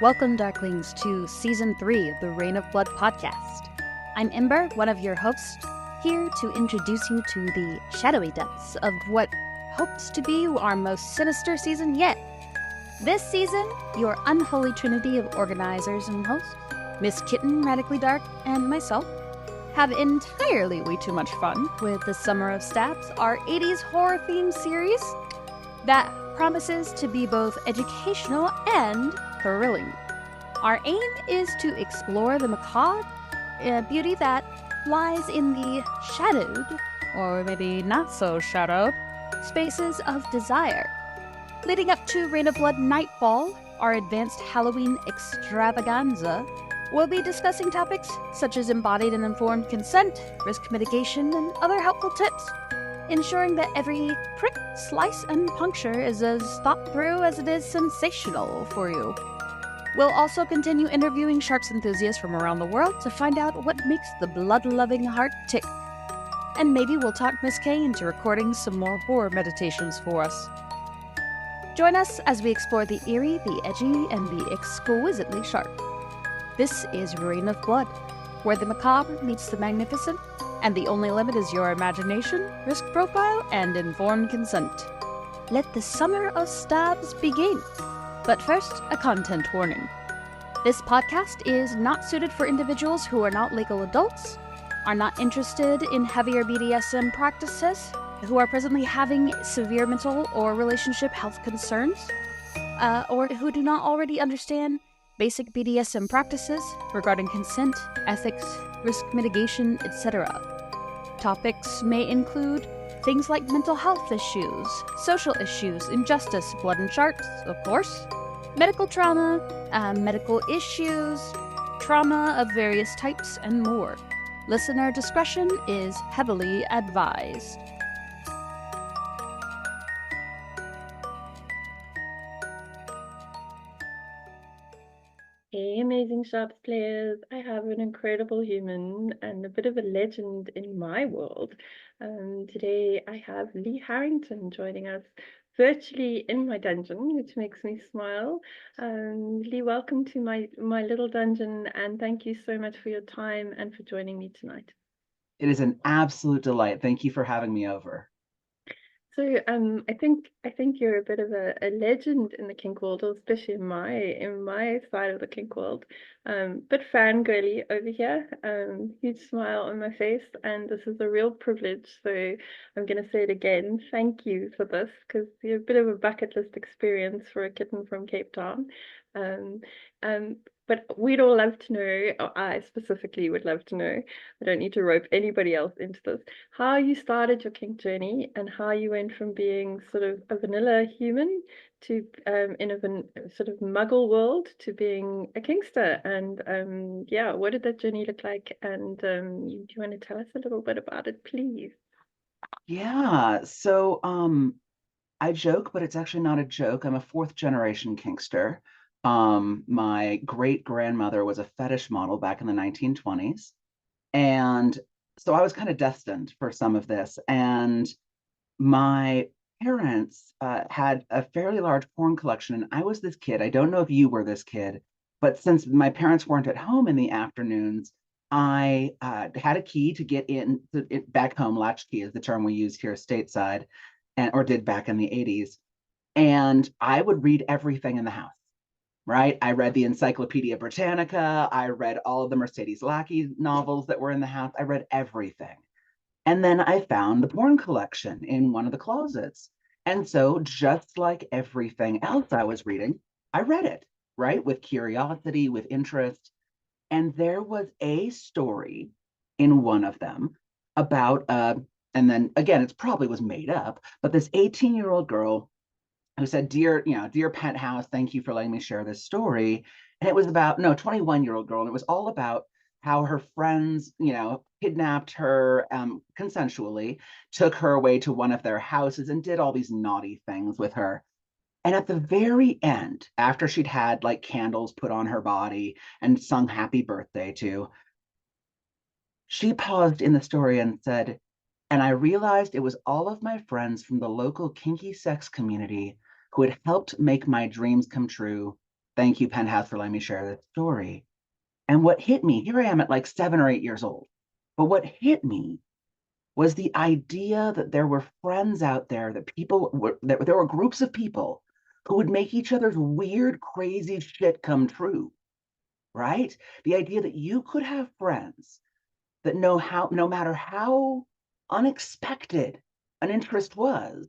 Welcome, Darklings, to Season 3 of the Reign of Blood podcast. I'm Ember, one of your hosts, here to introduce you to the shadowy depths of what hopes to be our most sinister season yet. This season, your unholy trinity of organizers and hosts, Miss Kitten, Radically Dark, and myself, have entirely way too much fun with the Summer of Stabs, our 80s horror-themed series that promises to be both educational and thrilling. Our aim is to explore the macabre, beauty that lies in the shadowed, or maybe not so shadowed, spaces of desire. Leading up to Reign of Blood Nightfall, our advanced Halloween extravaganza, we'll be discussing topics such as embodied and informed consent, risk mitigation, and other helpful tips, ensuring that every prick, slice, and puncture is as thought through as it is sensational for you. We'll also continue interviewing sharks enthusiasts from around the world to find out what makes the blood-loving heart tick. And maybe we'll talk Miss K into recording some more horror meditations for us. Join us as we explore the eerie, the edgy, and the exquisitely sharp. This is Reign of Blood, where the macabre meets the magnificent, and the only limit is your imagination, risk profile, and informed consent. Let the Summer of Stabs begin. But first, a content warning. This podcast is not suited for individuals who are not legal adults, are not interested in heavier BDSM practices, who are presently having severe mental or relationship health concerns, or who do not already understand basic BDSM practices regarding consent, ethics, risk mitigation, etc. Topics may include things like mental health issues, social issues, injustice, blood and sharks, of course, medical trauma, medical issues, trauma of various types, and more. Listener discretion is heavily advised. Hey, amazing sharps players. I have an incredible human and a bit of a legend in my world. Today I have Lee Harrington joining us virtually in my dungeon, which makes me smile. Lee, welcome to my little dungeon, and thank you so much for your time and for joining me tonight. It is an absolute delight. Thank you for having me over. So I think you're a bit of a legend in the kink world, or especially in my side of the kink world. But fangirly over here. Huge smile on my face, and this is a real privilege. So I'm gonna say it again. Thank you for this, because you're a bit of a bucket list experience for a kitten from Cape Town. Um, but we'd all love to know, or I specifically would love to know, I don't need to rope anybody else into this, how you started your kink journey and how you went from being sort of a vanilla human to in a sort of muggle world to being a kinkster. And yeah, what did that journey look like? And do you want to tell us a little bit about it, please? Yeah, so I joke, but it's actually not a joke. I'm a fourth generation kinkster. My great grandmother was a fetish model back in the 1920s. And so I was kind of destined for some of this. And my parents had a fairly large porn collection, and I was this kid. I don't know if you were this kid, but since my parents weren't at home in the afternoons, I had a key to get in back home. Latchkey is the term we use here stateside, or did back in the 80s. And I would read everything in the house, right? I read the Encyclopedia Britannica. I read all of the Mercedes Lackey novels that were in the house. I read everything. And then I found the porn collection in one of the closets. And so, just like everything else I was reading, I read it, right? With curiosity, with interest. And there was a story in one of them about, and then again, it probably was made up, but this 18-year-old girl who said, dear penthouse, thank you for letting me share this story. And it was about, no, 21-year-old girl. And it was all about how her friends, kidnapped her consensually, took her away to one of their houses and did all these naughty things with her. And at the very end, after she'd had like candles put on her body and sung happy birthday to, she paused in the story and said, and I realized it was all of my friends from the local kinky sex community who had helped make my dreams come true Thank you, Penthouse, for letting me share this story. And what hit me, here I am at like 7 or 8 years old, but what hit me was the idea that there were friends out there, that there were groups of people who would make each other's weird, crazy shit come true, right? The idea that you could have friends that no matter how unexpected an interest was,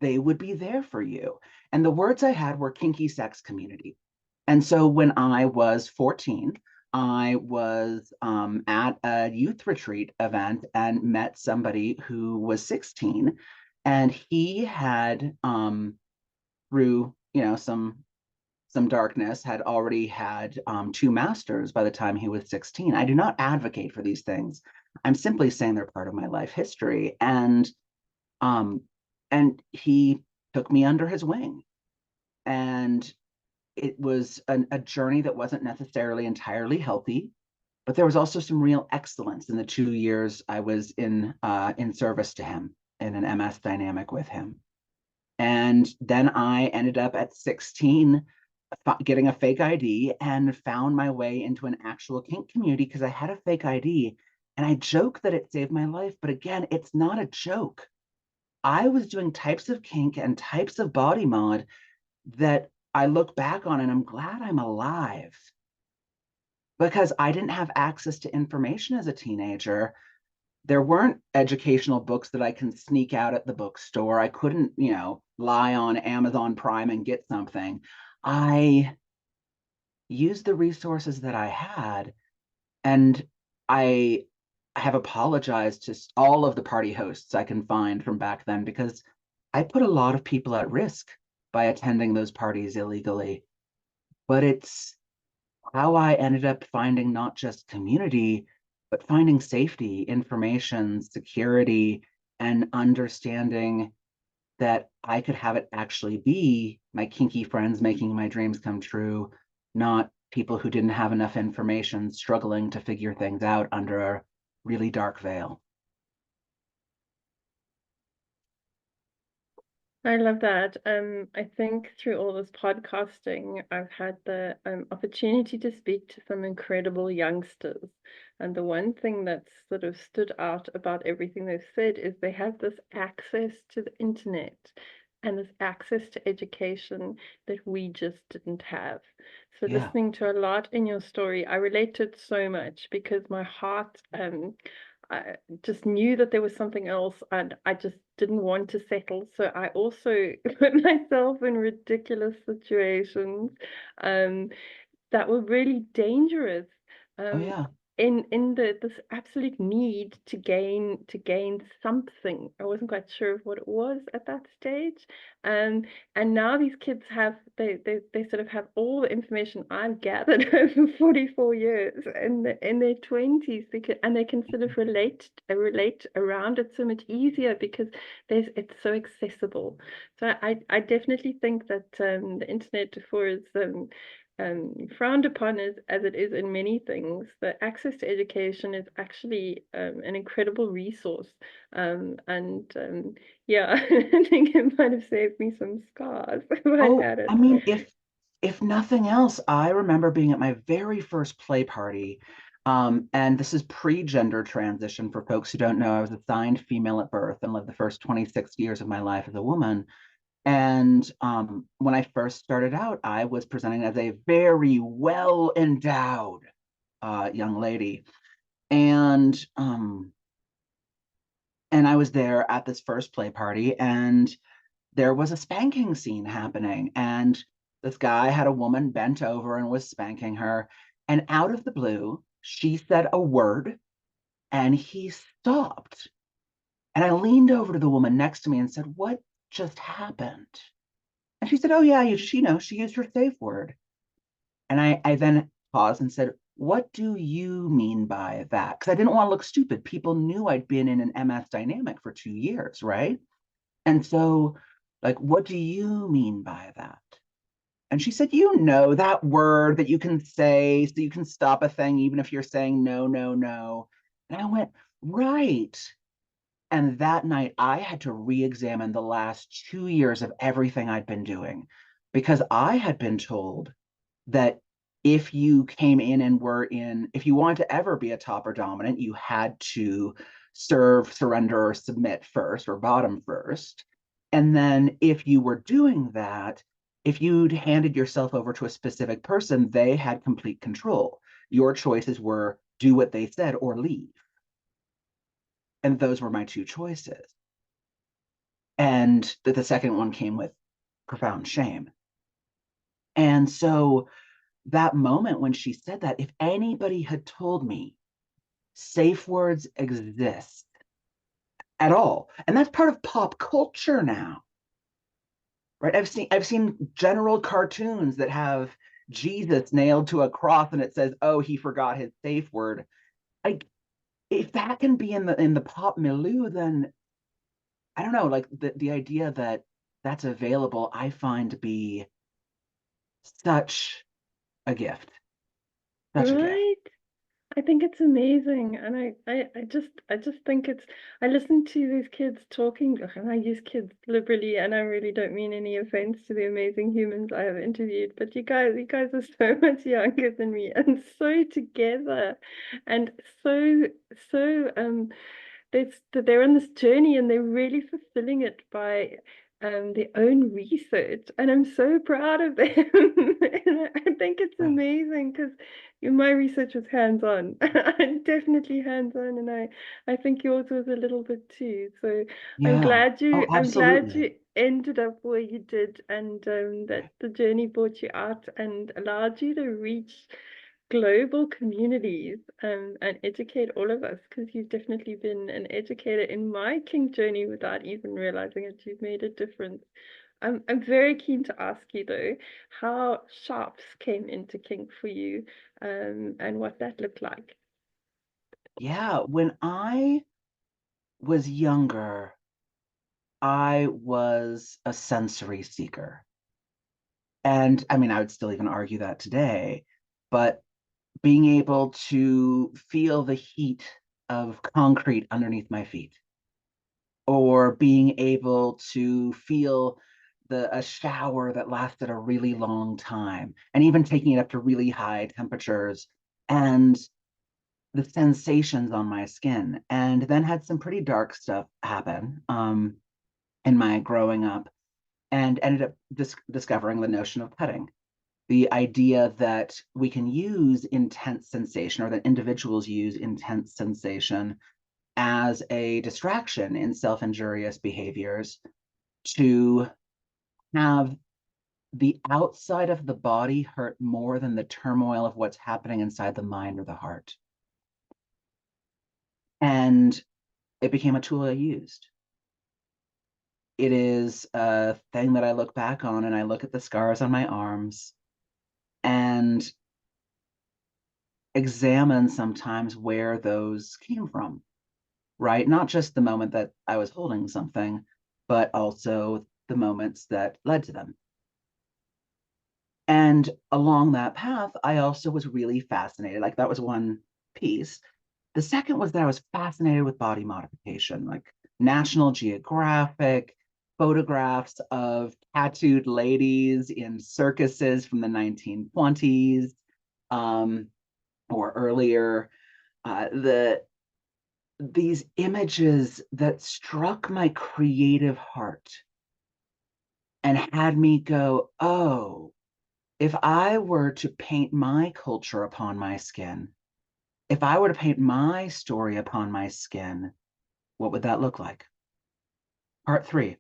they would be there for you. And the words I had were kinky sex community. And so when I was 14, I was at a youth retreat event and met somebody who was 16, and he had, through some darkness, had already had 2 masters by the time he was 16. I do not advocate for these things. I'm simply saying they're part of my life history. Um, and he took me under his wing. And it was a journey that wasn't necessarily entirely healthy, but there was also some real excellence in the 2 years I was in service to him in an MS dynamic with him. And then I ended up at 16 getting a fake ID and found my way into an actual kink community because I had a fake ID. And I joke that it saved my life, but again, it's not a joke. I was doing types of kink and types of body mod that I look back on and I'm glad I'm alive, because I didn't have access to information as a teenager. There weren't educational books that I can sneak out at the bookstore. I couldn't, lie on Amazon Prime and get something. I used the resources that I had, and I have apologized to all of the party hosts I can find from back then, because I put a lot of people at risk by attending those parties illegally. But it's how I ended up finding not just community, but finding safety, information, security, and understanding that I could have it actually be my kinky friends making my dreams come true, not people who didn't have enough information struggling to figure things out under a really dark veil. I love that. I think through all this podcasting, I've had the opportunity to speak to some incredible youngsters. And the one thing that's sort of stood out about everything they've said is they have this access to the internet and this access to education that we just didn't have. So Yeah. listening to a lot in your story, I related so much because my heart I just knew that there was something else and I just didn't want to settle. So I also put myself in ridiculous situations that were really dangerous. Oh, Um, yeah. in this absolute need to gain something. I wasn't quite sure of what it was at that stage. And now these kids have they sort of have all the information I've gathered over 44 years in their 20s. They can sort of relate around it so much easier because it's so accessible. So I definitely think that the internet for is frowned upon as it is in many things. The access to education is actually an incredible resource. Yeah, I think it might have saved me some scars if I'd Oh, had I it. mean, if nothing else, I remember being at my very first play party. And this is pre-gender transition. For folks who don't know, I was assigned female at birth and lived the first 26 years of my life as a woman. And when I first started out, I was presenting as a very well endowed young lady. And and I was there at this first play party, and there was a spanking scene happening. And this guy had a woman bent over and was spanking her. And out of the blue, she said a word and he stopped. And I leaned over to the woman next to me and said, "What just happened?" And she said, "Oh, yeah, she used her safe word." And I then paused and said, "What do you mean by that?" Because I didn't want to look stupid. People knew I'd been in an MS dynamic for 2 years, right? And so, like, "What do you mean by that?" And she said, "That word that you can say so you can stop a thing, even if you're saying no, no, no." And I went, "Right." And that night, I had to re examine the last 2 years of everything I'd been doing, because I had been told that if you came in and if you wanted to ever be a top or dominant, you had to serve, surrender, or submit first, or bottom first. And then if you were doing that, if you'd handed yourself over to a specific person, they had complete control. Your choices were do what they said or leave. And those were my two choices. And the second one came with profound shame. And so that moment when she said that, if anybody had told me safe words exist at all, and that's part of pop culture now, right? I've seen general cartoons that have Jesus nailed to a cross and it says, oh, he forgot his safe word. Like, if that can be in the pop milieu, then I don't know, like the idea that that's available, I find to be such a gift. Such a gift. Right? I think it's amazing, and I just think it's. I listen to these kids talking, and I use kids liberally, and I really don't mean any offense to the amazing humans I have interviewed, but you guys are so much younger than me, and so together, and so they're on this journey, and they're really fulfilling it by their own research, and I'm so proud of them. And I think it's amazing because my research was hands-on. Definitely hands-on, and I think yours was a little bit too. So Yeah. Oh, I'm glad absolutely. you ended up where you did, and that the journey brought you out and allowed you to reach global communities and educate all of us, because you've definitely been an educator in my kink journey without even realizing it. You've made a difference. I'm very keen to ask you though, how sharps came into kink for you, and what that looked like. Yeah. When I was younger, I was a sensory seeker. And I mean, I would still even argue that today, but being able to feel the heat of concrete underneath my feet, or being able to feel a shower that lasted a really long time, and even taking it up to really high temperatures, and the sensations on my skin. And then had some pretty dark stuff happen in my growing up, and ended up discovering the notion of petting. The idea that we can use intense sensation, or that individuals use intense sensation as a distraction in self-injurious behaviors, to have the outside of the body hurt more than the turmoil of what's happening inside the mind or the heart. And it became a tool I used. It is a thing that I look back on, and I look at the scars on my arms and examine sometimes where those came from, right? Not just the moment that I was holding something, but also the moments that led to them. And along that path, I also was really fascinated. Like, that was one piece. The second was that I was fascinated with body modification, like National Geographic photographs of tattooed ladies in circuses from the 1920s or earlier. These images that struck my creative heart and had me go, oh, if I were to paint my culture upon my skin, if I were to paint my story upon my skin, what would that look like? Part three,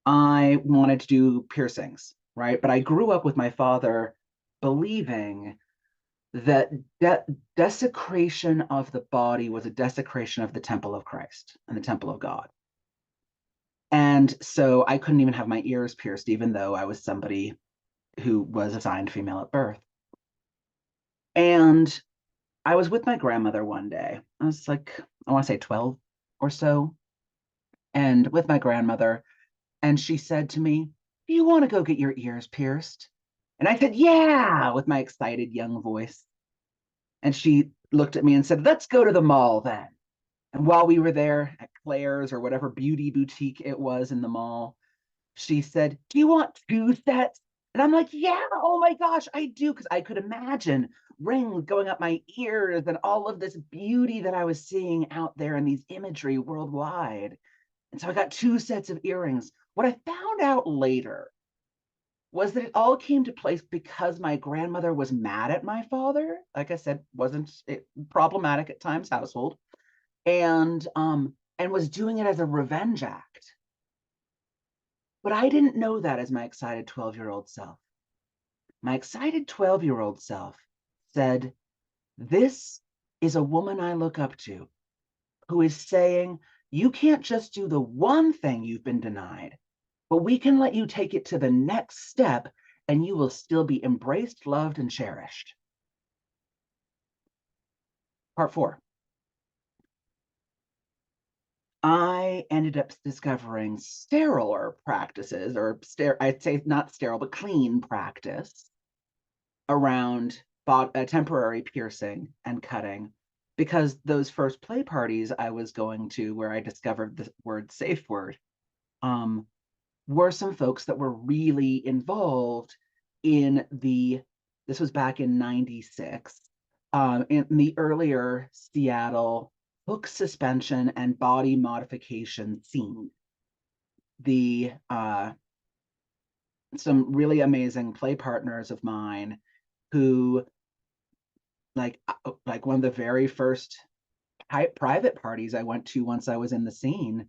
I wanted to do piercings, right? But I grew up with my father believing that desecration of the body was a desecration of the temple of Christ and the temple of God. And so I couldn't even have my ears pierced, even though I was somebody who was assigned female at birth. And I was with my grandmother one day. I was like, I want to say 12 or so, and with my grandmother. And she said to me, do you want to go get your ears pierced? And I said, yeah, with my excited young voice. And she looked at me and said, let's go to the mall then. And while we were there at Claire's or whatever beauty boutique it was in the mall, she said, do you want two sets? And I'm like, yeah, oh my gosh, I do. Because I could imagine rings going up my ears and all of this beauty that I was seeing out there in these imagery worldwide. And so I got 2 sets of earrings. What I found out later was that it all came to place because my grandmother was mad at my father. Like I said, wasn't it problematic at times household, and was doing it as a revenge act. But I didn't know that as my excited 12-year-old self. My excited 12-year-old self said, "This is a woman I look up to who is saying, you can't just do the one thing you've been denied, but we can let you take it to the next step and you will still be embraced, loved, and cherished." Part 4. I ended up discovering steriler practices, or I'd say not sterile, but clean practice around temporary piercing and cutting, because those first play parties I was going to, where I discovered the word safe word, were some folks that were really involved in this was back in 96, in the earlier Seattle hook suspension and body modification scene. Some really amazing play partners of mine who, like one of the very first private parties I went to once I was in the scene,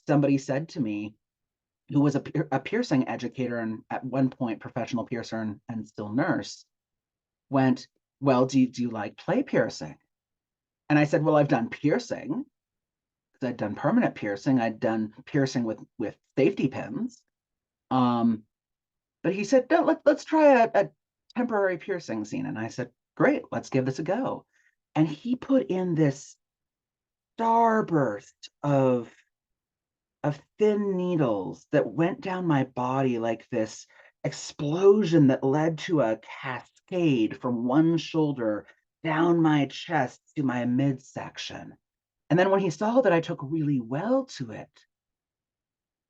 somebody said to me, who was a piercing educator and at one point professional piercer and still nurse, went, "Well, do you like play piercing?" And I said, "Well, I've done piercing, because I'd done permanent piercing. I'd done piercing with safety pins." But he said, "No, let's try a temporary piercing scene." And I said, "Great, let's give this a go." And he put in this starburst of thin needles that went down my body like this explosion that led to a cascade from one shoulder down my chest to my midsection. And then when he saw that I took really well to it,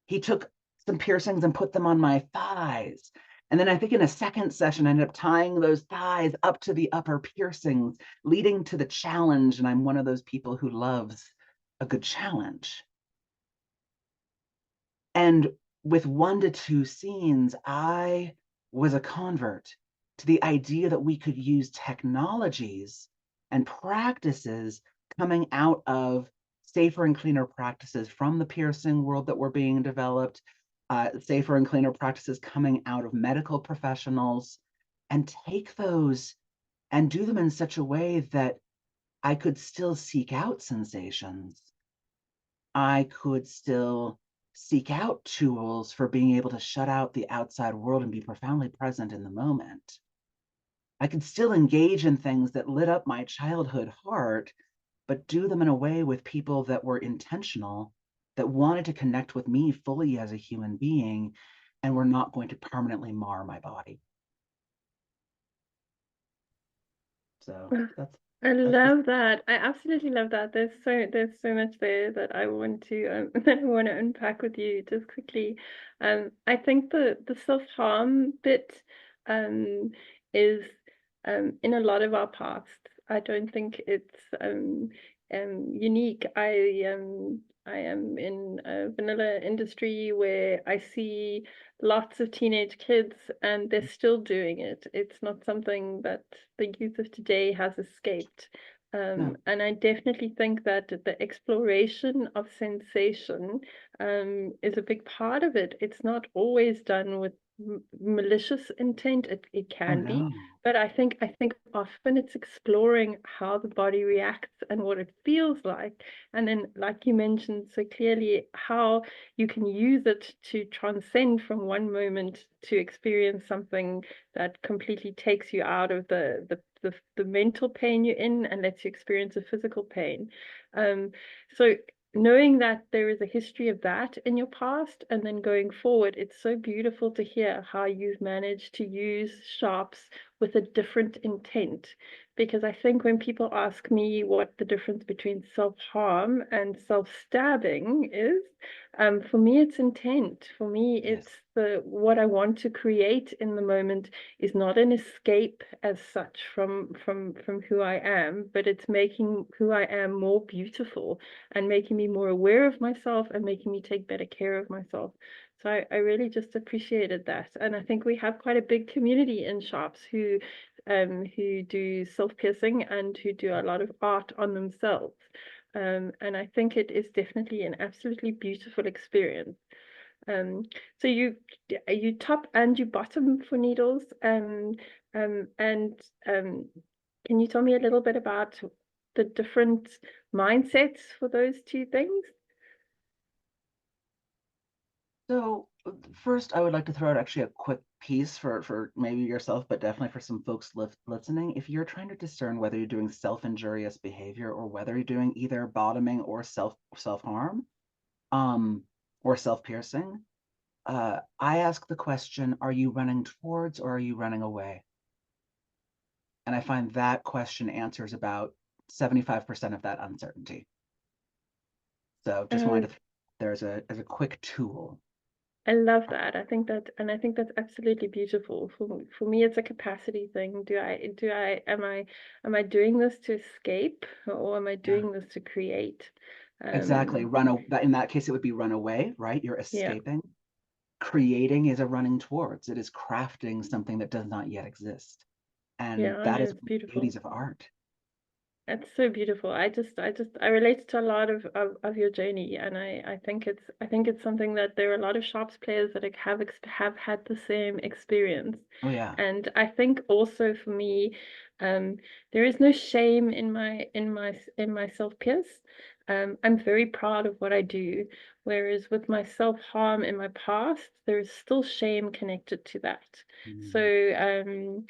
he took some piercings and put them on my thighs. And then I think in a second session, I ended up tying those thighs up to the upper piercings, leading to the challenge. And I'm one of those people who loves a good challenge. And with 1 to 2 scenes, I was a convert to the idea that we could use technologies and practices coming out of safer and cleaner practices from the piercing world that were being developed, safer and cleaner practices coming out of medical professionals, and take those and do them in such a way that I could still seek out sensations. I could still seek out tools for being able to shut out the outside world and be profoundly present in the moment. I could still engage in things that lit up my childhood heart, but do them in a way with people that were intentional, that wanted to connect with me fully as a human being, and were not going to permanently mar my body. So I that's love that. I absolutely love that. There's so much there that I want to that I want to unpack with you just quickly. I think the self-harm bit is in a lot of our past. I don't think it's unique. I am in a vanilla industry where I see lots of teenage kids and they're still doing it. It's not something that the youth of today has escaped. no. And I definitely think that the exploration of sensation is a big part of it. It's not always done with malicious intent. It Oh can be, no. but I think often it's exploring how the body reacts and what it feels like. And then, like you mentioned so clearly, how you can use it to transcend from one moment to experience something that completely takes you out of the mental pain you're in and lets you experience a physical pain. So knowing that there is a history of that in your past and then going forward, it's so beautiful to hear how you've managed to use sharps with a different intent. Because I think when people ask me what the difference between self-harm and self-stabbing is, for me it's intent. For me, Yes. it's what I want to create in the moment is not an escape as such from who I am, but it's making who I am more beautiful and making me more aware of myself and making me take better care of myself. So I really just appreciated that. And I think we have quite a big community in shops who do self-piercing and who do a lot of art on themselves. And I think it is definitely an absolutely beautiful experience. So you top and you bottom for needles. And can you tell me a little bit about the different mindsets for those two things? So first, I would like to throw out actually a quick piece for maybe yourself, but definitely for some folks listening. If you're trying to discern whether you're doing self-injurious behavior or whether you're doing either bottoming or self-harm, or self-piercing, I ask the question, are you running towards or are you running away? And I find that question answers about 75% of that uncertainty. So just wanted to there's as a quick tool. I love that. I think that's absolutely beautiful. For me, it's a capacity thing. Am I doing this to escape, or am I doing this to create? Exactly. In that case, it would be run away, right? You're Yeah, escaping. Creating is a running towards. It is crafting something that does not yet exist. And yeah, I that know is it's one of the beauties beautiful. of art. That's so beautiful. I relate to a lot of your journey, and I think it's something that there are a lot of sharps players that have had the same experience. Oh yeah. And I think also for me, there is no shame in my self-pierce. I'm very proud of what I do, whereas with my self-harm in my past, there is still shame connected to that. So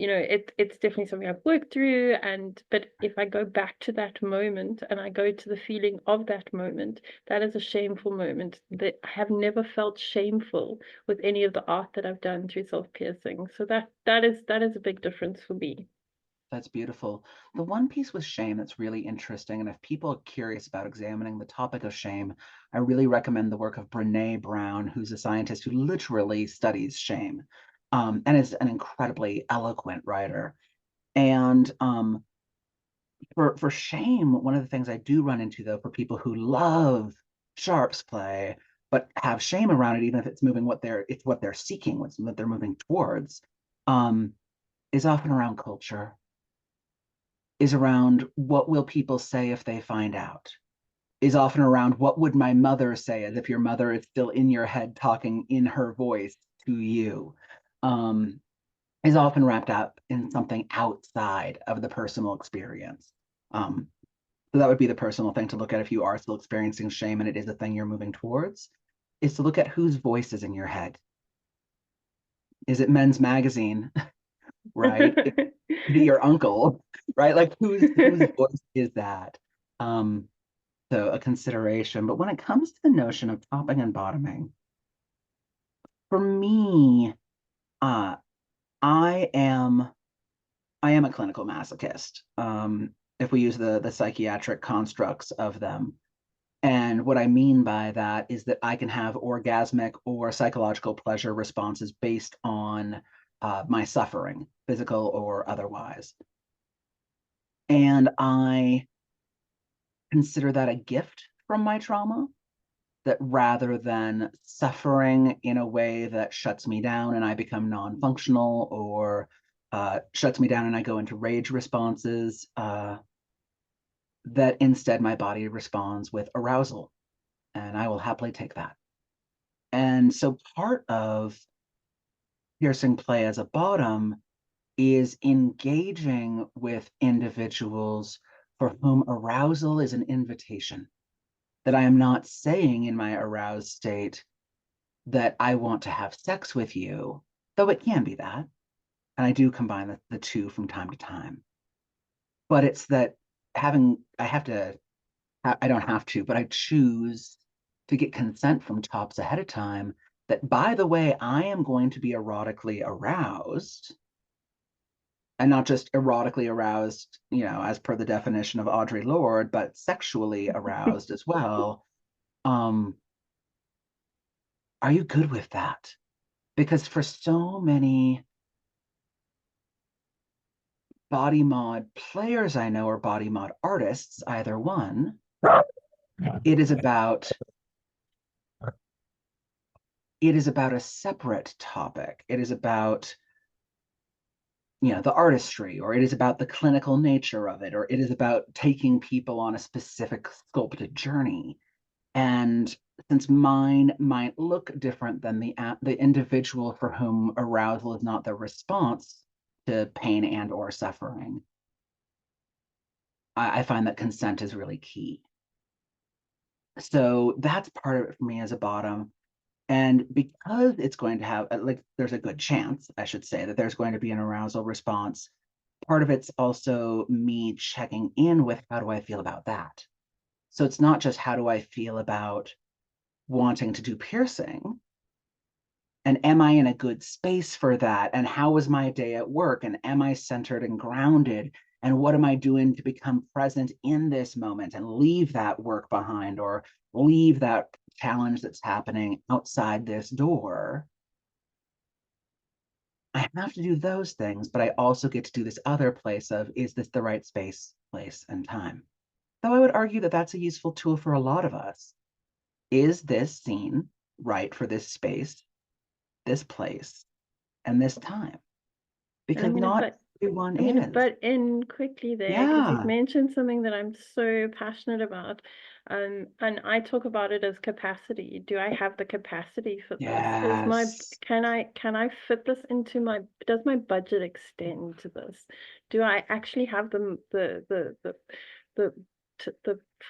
it's definitely something I've worked through, but if I go back to that moment and I go to the feeling of that moment, that is a shameful moment. That I have never felt shameful with any of the art that I've done through self-piercing. So that is a big difference for me. That's beautiful. The one piece with shame that's really interesting, and if people are curious about examining the topic of shame, I really recommend the work of Brené Brown, who's a scientist who literally studies shame, and is an incredibly eloquent writer. And for shame, one of the things I do run into, though, for people who love sharps play but have shame around it, even if it's moving what they're seeking, what they're moving towards, is often around culture, is around what will people say if they find out, is often around what would my mother say, as if your mother is still in your head talking in her voice to you, is often wrapped up in something outside of the personal experience. So that would be the personal thing to look at if you are still experiencing shame and it is a thing you're moving towards, is to look at whose voice is in your head. Is it Men's Magazine, right? Is it your uncle, right? Like whose voice is that? So a consideration. But when it comes to the notion of topping and bottoming, for me, I am a clinical masochist. If we use the psychiatric constructs of them. And what I mean by that is that I can have orgasmic or psychological pleasure responses based on my suffering, physical or otherwise. And I consider that a gift from my trauma, that rather than suffering in a way that shuts me down and I become non-functional, or shuts me down and I go into rage responses, that instead my body responds with arousal, and I will happily take that. And so part of piercing play as a bottom is engaging with individuals for whom arousal is an invitation. That I am not saying in my aroused state that I want to have sex with you, though it can be that. And I do combine the two from time to time. But it's that I don't have to, but I choose to get consent from tops ahead of time that, by the way, I am going to be erotically aroused, and not just erotically aroused, as per the definition of Audre Lorde, but sexually aroused as well. Are you good with that? Because for so many body mod players I know, or body mod artists, either one, it is about a separate topic. It is about the artistry, or it is about the clinical nature of it, or it is about taking people on a specific sculpted journey. And since mine might look different than the individual for whom arousal is not the response to pain and or suffering, I find that consent is really key. So that's part of it for me as a bottom. And because it's going to have, there's a good chance, I should say, that there's going to be an arousal response. Part of it's also me checking in with, how do I feel about that? So it's not just, how do I feel about wanting to do piercing? And am I in a good space for that? And how was my day at work? And am I centered and grounded? And what am I doing to become present in this moment and leave that work behind, or leave that challenge that's happening outside this door? I have to do those things, but I also get to do this other place of, is this the right space, place, and time? Though I would argue that that's a useful tool for a lot of us. Is this scene right for this space, this place, and this time? Because not everyone is. I'm going to butt in quickly there, because you've mentioned something that I'm so passionate about. And I talk about it as capacity. Do I have the capacity for this? Can I fit this into does my budget extend to this? Do I actually have the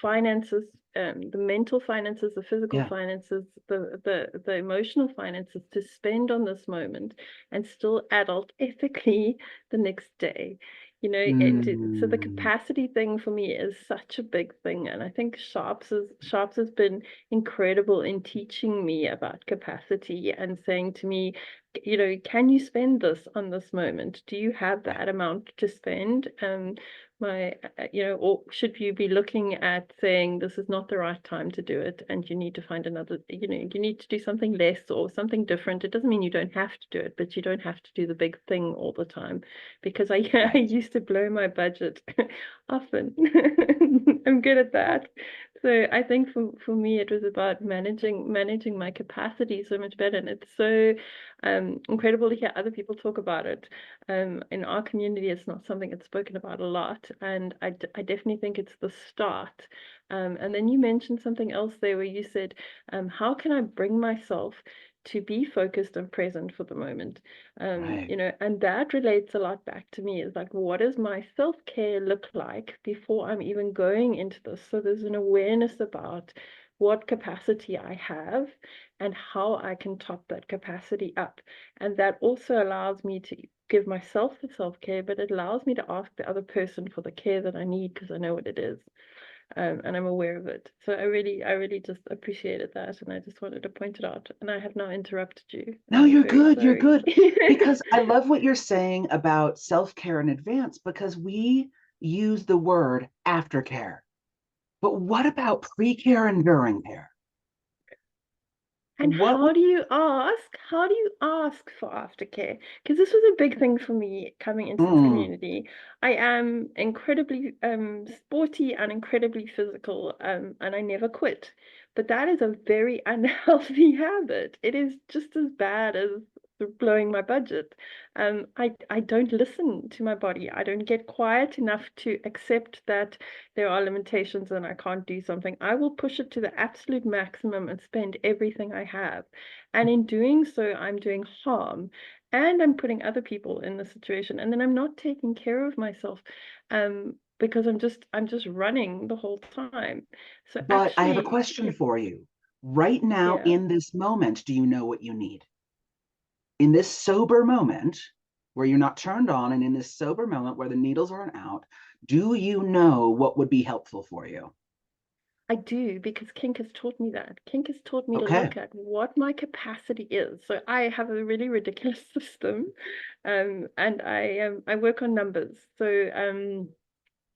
finances, the mental finances, the physical finances, the emotional finances to spend on this moment and still adult ethically the next day? So the capacity thing for me is such a big thing, and I think Sharps has been incredible in teaching me about capacity and saying to me, can you spend this on this moment? Do you have that amount to spend? Or should you be looking at saying, this is not the right time to do it, and you need to find another, you need to do something less or something different. It doesn't mean you don't have to do it, but you don't have to do the big thing all the time, because I used to blow my budget often. I'm good at that. So I think for me, it was about managing my capacity so much better. And it's so incredible to hear other people talk about it. In our community, it's not something that's spoken about a lot. And I definitely think it's the start. And then you mentioned something else there where you said, how can I bring myself to be focused and present for the moment? And that relates a lot back to me. Is like, what does my self-care look like before I'm even going into this? So there's an awareness about what capacity I have and how I can top that capacity up. And that also allows me to give myself the self-care, but it allows me to ask the other person for the care that I need, because I know what it is. And I'm aware of it. So I really just appreciated that, and I just wanted to point it out. And I have now interrupted you. No, you're good. You're good. Because I love what you're saying about self-care in advance, because we use the word aftercare. But what about pre-care and during care? And how do you ask for aftercare? Because this was a big thing for me coming into this community. I am incredibly sporty and incredibly physical, and I never quit. But that is a very unhealthy habit. It is just as bad as blowing my budget. I don't listen to my body. I don't get quiet enough to accept that there are limitations and I can't do something. I will push it to the absolute maximum and spend everything I have. And in doing so, I'm doing harm, and I'm putting other people in the situation. And then I'm not taking care of myself, because I'm just running the whole time. So but I have a question for you. Right now, in this moment, do you know what you need? In this sober moment where you're not turned on, and in this sober moment where the needles aren't out, do you know what would be helpful for you? I do, because kink has taught me that. Kink has taught me to Okay. look at what my capacity is. So I have a really ridiculous system, and I work on numbers. So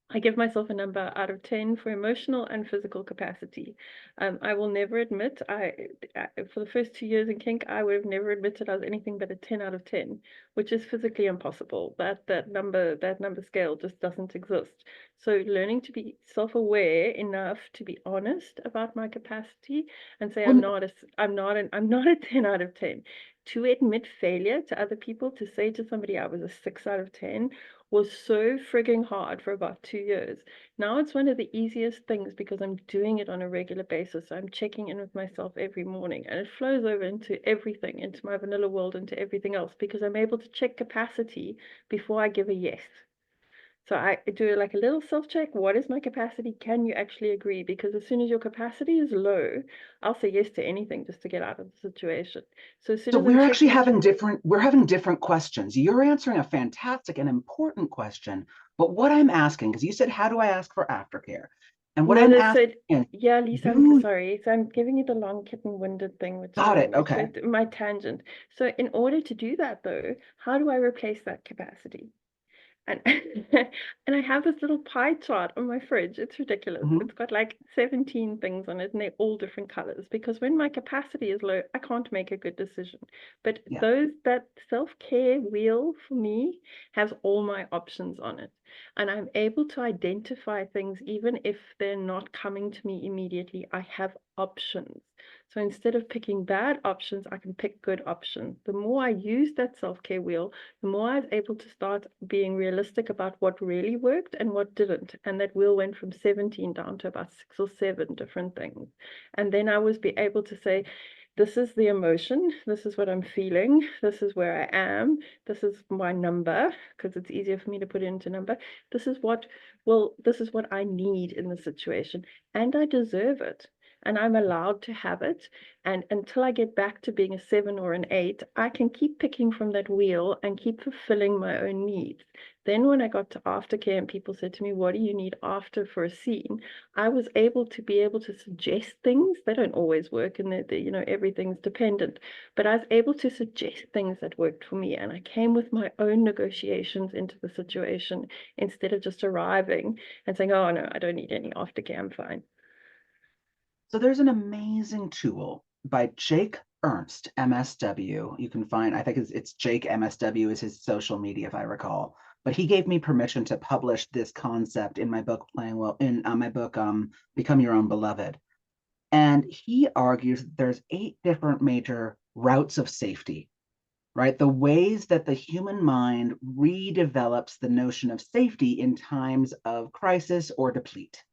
I give myself a number out of 10 for emotional and physical capacity. I will never admit, for the first 2 years in kink, I would have never admitted I was anything but a 10 out of 10, which is physically impossible. That number scale just doesn't exist. So learning to be self-aware enough to be honest about my capacity and say I'm not a 10 out of 10. To admit failure to other people, to say to somebody I was a 6 out of 10, was so frigging hard for about 2 years. Now it's one of the easiest things because I'm doing it on a regular basis. So I'm checking in with myself every morning, and it flows over into everything, into my vanilla world, into everything else, because I'm able to check capacity before I give a yes. So I do like a little self-check. What is my capacity? Can you actually agree? Because as soon as your capacity is low, I'll say yes to anything just to get out of the situation. So as soon So as I'm we're actually checking, we're having different questions. You're answering a fantastic and important question, but what I'm asking, because you said, how do I ask for aftercare? And what no, I'm no, asking so is, yeah, Lisa, I'm do sorry. So I'm giving you the long kitten-winded thing, got it, okay. my tangent. So in order to do that though, how do I replace that capacity? And and I have this little pie chart on my fridge. It's ridiculous. Mhm. It's got like 17 things on it, and they're all different colors. Because when my capacity is low, I can't make a good decision. But Yeah. that self-care wheel for me has all my options on it. And I'm able to identify things even if they're not coming to me immediately. I have options. So instead of picking bad options, I can pick good options. The more I use that self-care wheel, the more I was able to start being realistic about what really worked and what didn't. And that wheel went from 17 down to about 6 or 7 different things. And then I was be able to say, this is the emotion, this is what I'm feeling, this is where I am, this is my number, because it's easier for me to put it into number. This is what I need in the situation, and I deserve it. And I'm allowed to have it. And until I get back to being a 7 or an 8, I can keep picking from that wheel and keep fulfilling my own needs. Then when I got to aftercare and people said to me, what do you need after for a scene? I was able to suggest things. They don't always work, and everything's dependent. But I was able to suggest things that worked for me. And I came with my own negotiations into the situation instead of just arriving and saying, oh no, I don't need any aftercare, I'm fine. So there's an amazing tool by Jake Ernst, MSW. You can find, I think it's Jake MSW is his social media, if I recall. But he gave me permission to publish this concept in my book, Become Your Own Beloved. And he argues that there's 8 different major routes of safety, right? The ways that the human mind redevelops the notion of safety in times of crisis or deplete.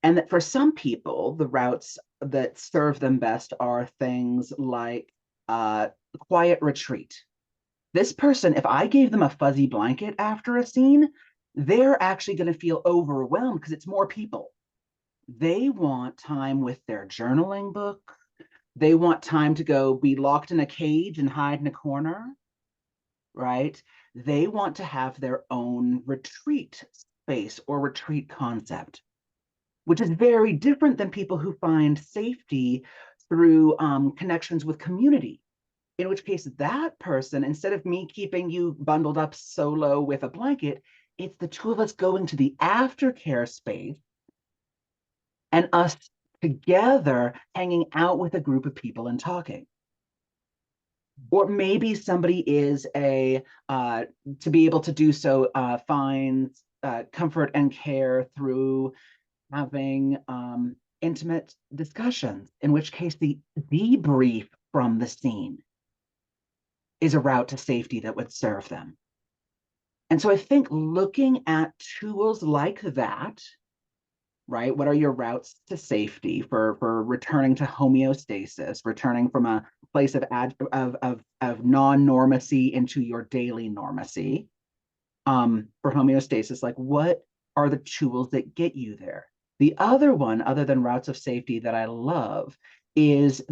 And that for some people, the routes that serve them best are things like quiet retreat. This person, if I gave them a fuzzy blanket after a scene, they're actually going to feel overwhelmed because it's more people. They want time with their journaling book. They want time to go be locked in a cage and hide in a corner, right? They want to have their own retreat space or retreat concept, which is very different than people who find safety through connections with community. In which case, that person, instead of me keeping you bundled up solo with a blanket, it's the two of us going to the aftercare space and us together hanging out with a group of people and talking. Or maybe somebody is to be able to do so, finds comfort and care through having intimate discussions, in which case the debrief from the scene is a route to safety that would serve them. And so I think looking at tools like that, right? What are your routes to safety for returning to homeostasis, returning from a place of non-normacy into your daily normacy? For homeostasis, like what are the tools that get you there? The other one, other than routes of safety, that I love is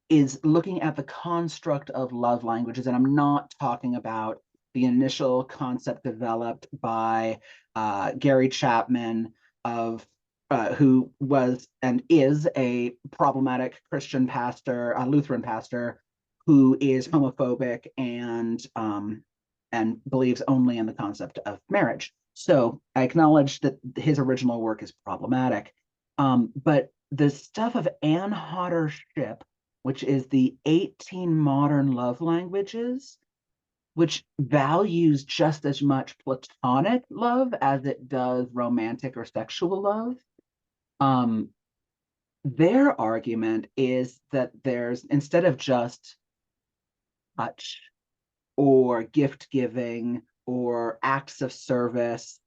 is looking at the construct of love languages. And I'm not talking about the initial concept developed by Gary Chapman, who was and is a problematic Christian pastor, a Lutheran pastor, who is homophobic and believes only in the concept of marriage. So I acknowledge that his original work is problematic. But the stuff of Anne Hodder Shipp, which is the 18 modern love languages, which values just as much platonic love as it does romantic or sexual love. Their argument is that there's, instead of just touch or gift giving or acts of service,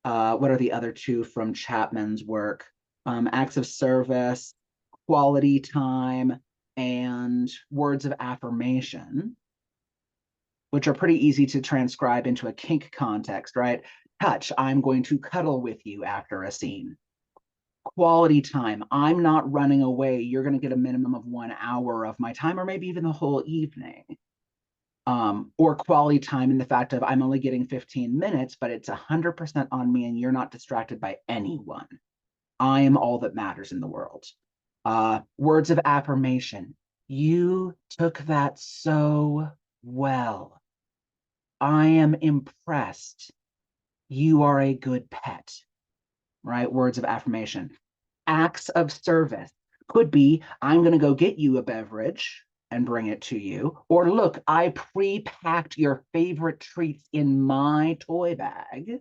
what are the other two from Chapman's work? Acts of service, quality time, and words of affirmation, which are pretty easy to transcribe into a kink context, right? Touch, I'm going to cuddle with you after a scene. Quality time, I'm not running away. You're going to get a minimum of 1 hour of my time, or maybe even the whole evening. Or quality time in the fact of I'm only getting 15 minutes, but it's 100% on me and you're not distracted by anyone. I am all that matters in the world. Words of affirmation. You took that so well. I am impressed. You are a good pet, right? Words of affirmation. Acts of service could be, I'm going to go get you a beverage and bring it to you. Or look, I pre-packed your favorite treats in my toy bag.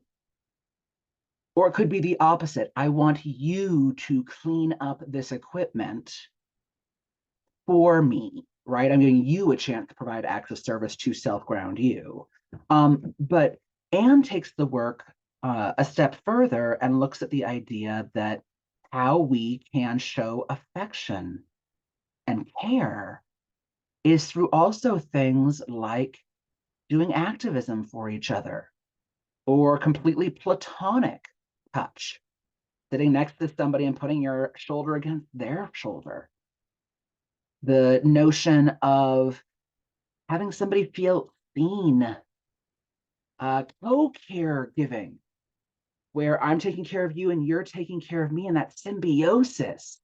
Or it could be the opposite. I want you to clean up this equipment for me, right? I'm giving you a chance to provide acts of service to self-ground you. But Anne takes the work a step further and looks at the idea that how we can show affection and care is through also things like doing activism for each other, or completely platonic touch, sitting next to somebody and putting your shoulder against their shoulder. The notion of having somebody feel seen, co-caregiving, where I'm taking care of you and you're taking care of me, and that symbiosis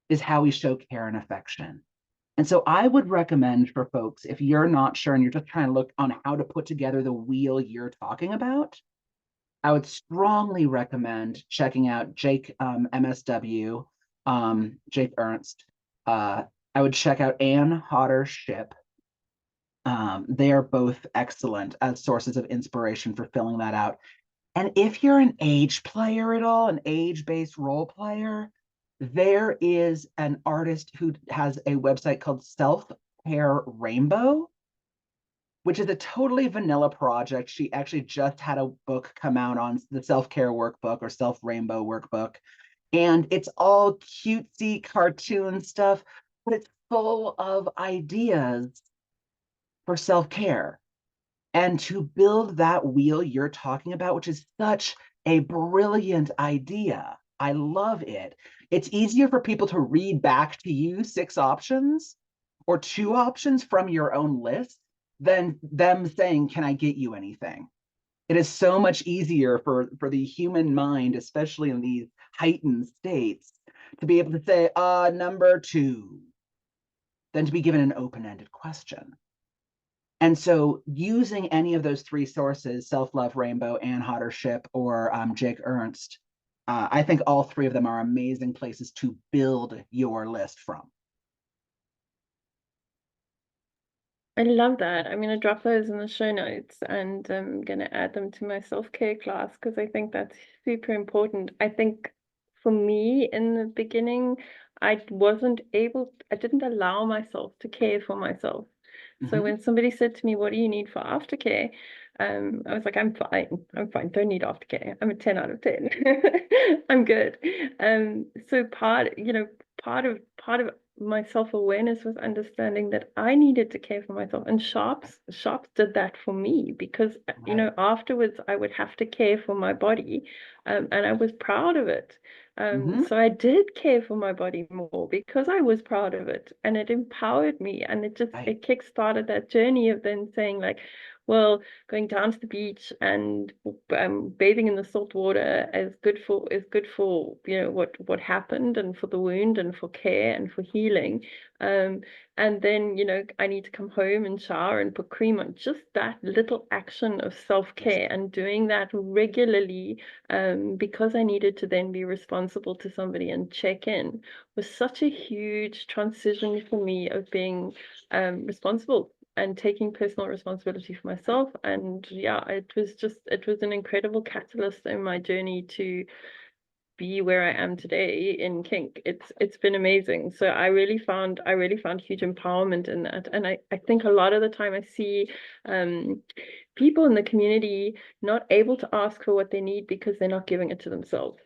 is how we show care and affection. And so I would recommend for folks, if you're not sure and you're just trying to look on how to put together the wheel you're talking about, I would strongly recommend checking out Jake MSW, Jake Ernst. I would check out Anne Hodder Shipp. They are both excellent as sources of inspiration for filling that out. And if you're an age player at all, an age-based role player, there is an artist who has a website called Self-Care Rainbow, which is a totally vanilla project. She actually just had a book come out on the self-care workbook or self-rainbow workbook. And it's all cutesy cartoon stuff, but it's full of ideas for self-care. And to build that wheel you're talking about, which is such a brilliant idea, I love it. It's easier for people to read back to you 6 options or 2 options from your own list than them saying, can I get you anything? It is so much easier for the human mind, especially in these heightened states, to be able to say, number 2, than to be given an open-ended question. And so using any of those 3 sources, Self-Love Rainbow, Anne Hodder Shipp, or Jake Ernst, I think all 3 of them are amazing places to build your list from. I love that. I'm going to drop those in the show notes, and I'm going to add them to my self-care class because I think that's super important. I think for me in the beginning, I didn't allow myself to care for myself. So when somebody said to me, what do you need for aftercare? I was like, I'm fine. Don't need aftercare. I'm a 10 out of 10. I'm good. So part of my self-awareness was understanding that I needed to care for myself, and Sharps did that for me, because afterwards I would have to care for my body, and I was proud of it. So I did care for my body more because I was proud of it, and it empowered me, and it kickstarted that journey of then saying, like, well, going down to the beach and bathing in the salt water is good for what happened, and for the wound, and for care, and for healing. And then I need to come home and shower and put cream on. Just that little action of self-care, and doing that regularly, because I needed to then be responsible to somebody and check in, was such a huge transition for me of being responsible and taking personal responsibility for myself. And yeah, it was an incredible catalyst in my journey to be where I am today in kink. It's been amazing. So I really found huge empowerment in that. And I think a lot of the time I see people in the community not able to ask for what they need because they're not giving it to themselves.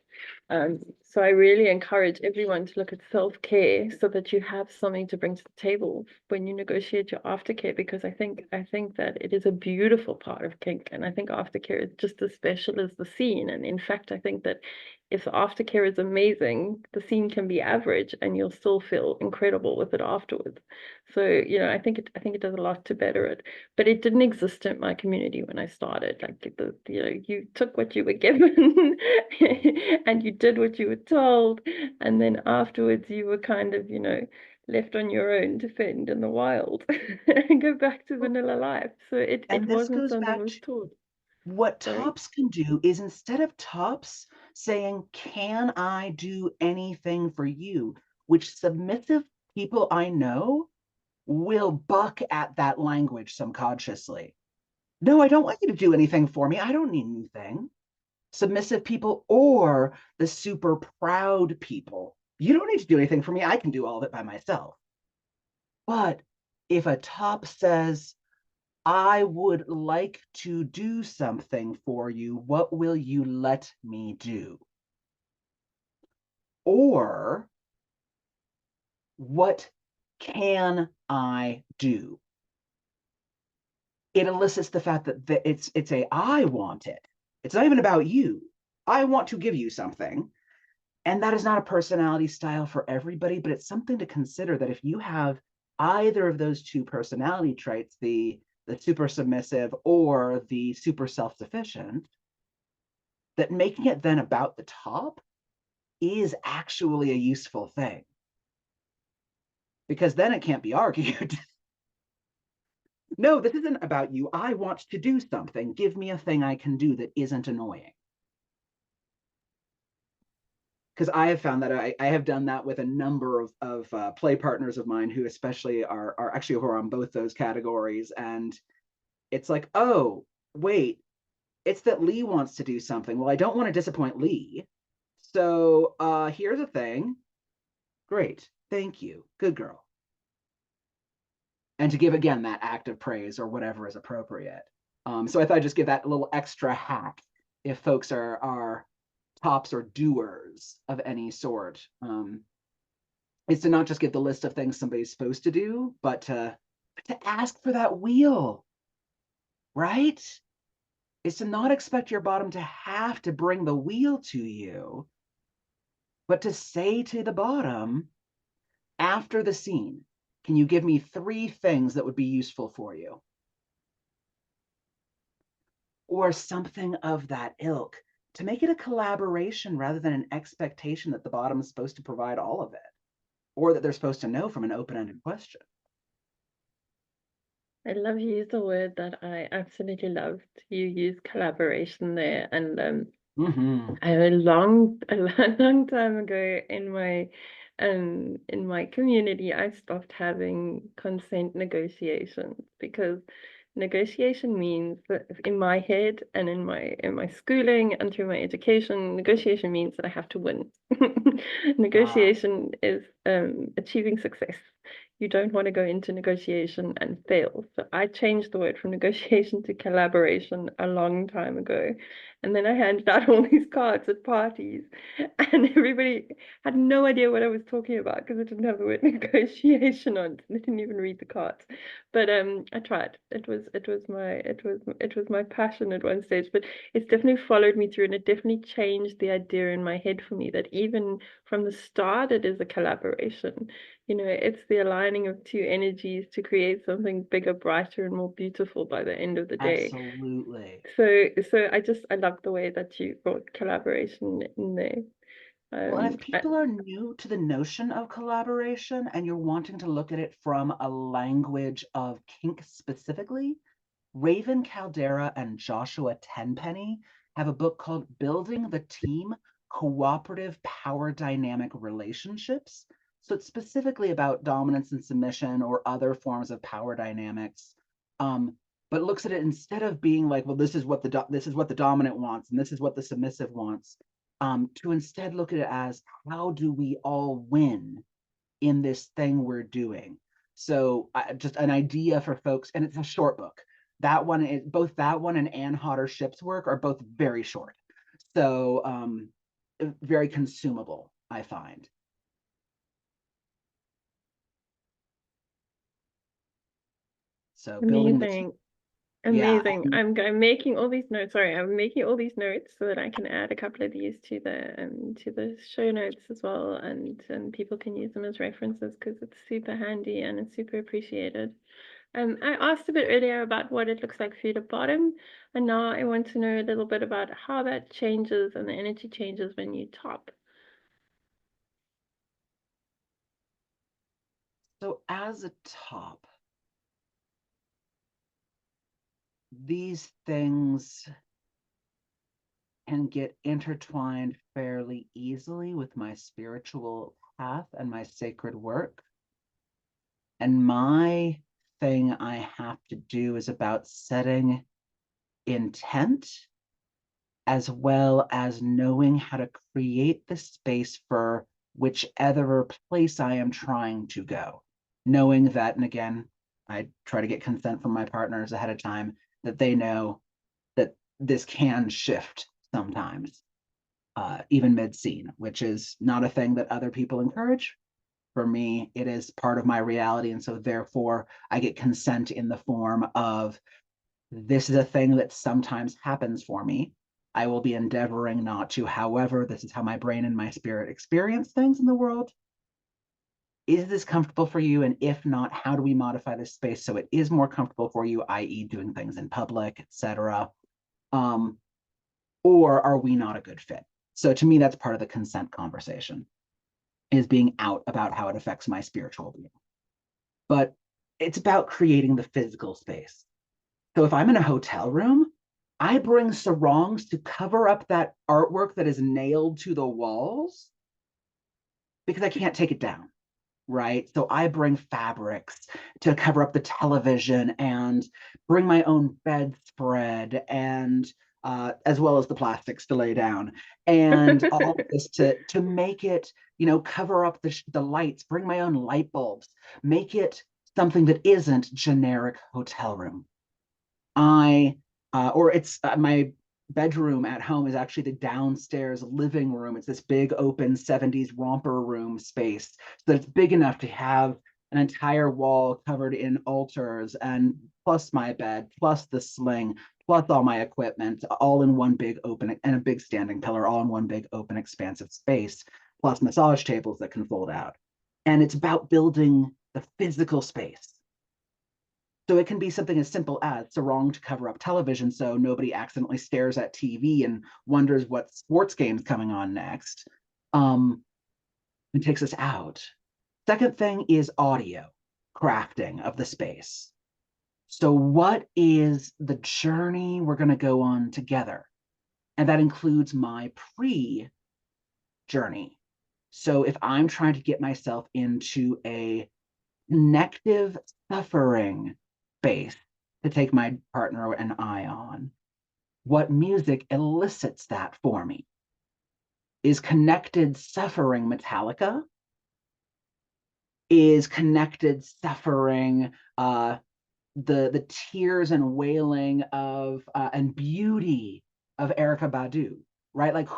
So I really encourage everyone to look at self-care, so that you have something to bring to the table when you negotiate your aftercare, because I think that it is a beautiful part of kink, and I think aftercare is just as special as the scene. And in fact, I think that if the aftercare is amazing, the scene can be average and you'll still feel incredible with it afterwards. So I think it does a lot to better it. But it didn't exist in my community when I started. Like you took what you were given and you did what you were told, and then afterwards you were kind of left on your own to fend in the wild and go back to vanilla life. So it And this wasn't goes something that back was to taught. what Sorry. tops can do is, instead of tops saying, can I do anything for you? Which submissive people I know will buck at that language subconsciously. No, I don't want you to do anything for me. I don't need anything. Submissive people, or the super proud people. You don't need to do anything for me. I can do all of it by myself. But if a top says, I would like to do something for you, what will you let me do? Or, what can I do? It elicits the fact that it's a I want it. It's not even about you. I want to give you something. And that is not a personality style for everybody, but it's something to consider, that if you have either of those two personality traits, the super submissive or the super self-sufficient, that making it then about the top is actually a useful thing. Because then it can't be argued. No, this isn't about you. I want to do something. Give me a thing I can do that isn't annoying. Because I have found that I have done that with a number of play partners of mine, who especially are actually who are on both those categories. And it's like, oh, wait, it's that Lee wants to do something. Well, I don't want to disappoint Lee. So here's a thing. Great. Thank you. Good girl. And to give, again, that act of praise or whatever is appropriate. So I thought I'd just give that little extra hack if folks are tops or doers of any sort, is to not just give the list of things somebody's supposed to do, but to ask for that wheel, right? Is to not expect your bottom to have to bring the wheel to you, but to say to the bottom after the scene, can you give me 3 things that would be useful for you? Or something of that ilk, to make it a collaboration rather than an expectation that the bottom is supposed to provide all of it, or that they're supposed to know from an open-ended question. I love you used the word that I absolutely loved. You used collaboration there, and a long time ago in my community, I stopped having consent negotiations, because negotiation means that in my head and in my schooling and through my education, negotiation means that I have to win. Negotiation is achieving success. You don't want to go into negotiation and fail. So I changed the word from negotiation to collaboration a long time ago. And then I handed out all these cards at parties, and everybody had no idea what I was talking about, because it didn't have the word negotiation on it. They didn't even read the cards. But I tried. It was my passion at one stage, but it's definitely followed me through, and it definitely changed the idea in my head for me that even from the start it is a collaboration. it's the aligning of two energies to create something bigger, brighter, and more beautiful by the end of the day. Absolutely. So I love the way that you brought collaboration in there. Well, and if people are new to the notion of collaboration and you're wanting to look at it from a language of kink specifically, Raven Caldera and Joshua Tenpenny have a book called Building the Team: Cooperative Power Dynamic Relationships. So it's specifically about dominance and submission or other forms of power dynamics, but looks at it instead of being like, well, this is what the dominant wants and this is what the submissive wants, to instead look at it as, how do we all win in this thing we're doing? So just an idea for folks, and it's a short book. That one is both that one and Ann Hodder Ship's work are both very short. So very consumable, I find. So building the team. Amazing. Yeah. I'm making all these notes. Sorry, I'm making all these notes so that I can add a couple of these to the show notes as well, and people can use them as references because it's super handy and it's super appreciated. I asked a bit earlier about what it looks like for you to bottom, and now I want to know a little bit about how that changes and the energy changes when you top. So as a top, these things can get intertwined fairly easily with my spiritual path and my sacred work. And my thing I have to do is about setting intent, as well as knowing how to create the space for whichever place I am trying to go. Knowing that, and again, I try to get consent from my partners ahead of time, that they know that this can shift sometimes, even mid-scene, which is not a thing that other people encourage. For me, it is part of my reality. And so therefore I get consent in the form of, this is a thing that sometimes happens for me. I will be endeavoring not to. However, this is how my brain and my spirit experience things in the world. Is this comfortable for you? And if not, how do we modify this space so it is more comfortable for you, i.e. doing things in public, etc. Or are we not a good fit? So to me, that's part of the consent conversation, is being out about how it affects my spiritual being. But it's about creating the physical space. So if I'm in a hotel room, I bring sarongs to cover up that artwork that is nailed to the walls because I can't take it down, right? So I bring fabrics to cover up the television and bring my own bedspread, and as well as the plastics to lay down, and all of this to make it, cover up the lights, bring my own light bulbs, make it something that isn't generic hotel room. My bedroom at home is actually the downstairs living room. It's this big open 70s romper room space. So that it's big enough to have an entire wall covered in altars, and plus my bed, plus the sling, plus all my equipment, all in one big open, and a big standing pillar, all in one big open expansive space, plus massage tables that can fold out. And it's about building the physical space. So it can be something as simple as sarong to cover up television so nobody accidentally stares at TV and wonders what sports game's coming on next, and takes us out. Second thing is audio, crafting of the space. So what is the journey we're going to go on together? And that includes my pre-journey. So if I'm trying to get myself into a connective suffering space to take my partner and I on, what music elicits that for me? Is connected suffering Metallica? Is connected suffering the tears and wailing of and beauty of Erykah Badu, right? Like